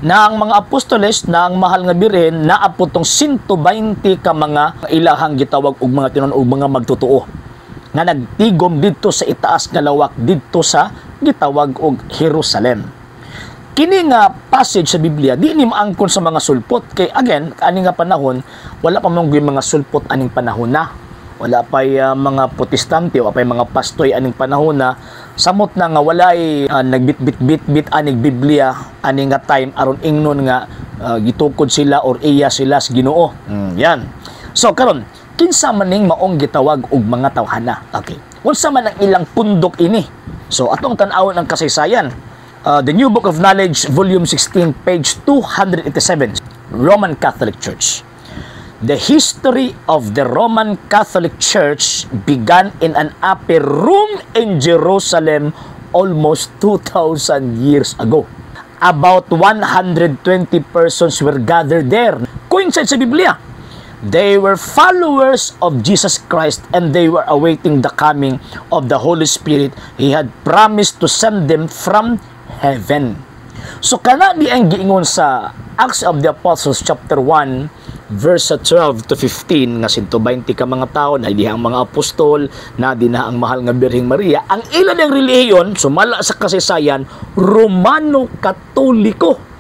na ang mga apostoles na ang mahal nga birhen naapod tong 120 ka mga ilahang gitawag og mga tinon og mga magtotoo nga nagtigom didto sa itaas nga lawak didto sa gitawag og Jerusalem. Kini nga passage sa Biblia di ni maangkon sa mga sulpot kay again ani nga panahon wala pa man mga sulpot aning panahon na. Wala pa'y mga protestante o pa'y mga pastoy aning panahon na samot na nga walay nagbit-bit-bit aning Biblia aning nga time aron ingnon nga gitukod sila or iya sila sa Ginoo. Yan. So karon kinsa maning maong gitawag og mga tawhana. Okay. Unsa man ang ilang pundok ini? So atong tan-awon ang kasaysayan. The New Book of Knowledge, Volume 16, page 287, Roman Catholic Church. The history of the Roman Catholic Church began in an upper room in Jerusalem almost 2,000 years ago. About 120 persons were gathered there. Coincide sa Biblia. They were followers of Jesus Christ and they were awaiting the coming of the Holy Spirit. He had promised to send them from heaven. So kana di ang giingon sa Acts of the Apostles chapter 1 verse 12 to 15 nga 120 ka mga tao na dihang mga apostol na dinha ang mahal nga Birheng Maria ang ilan ang relihiyon sumala sa kasaysayan Romano Katoliko.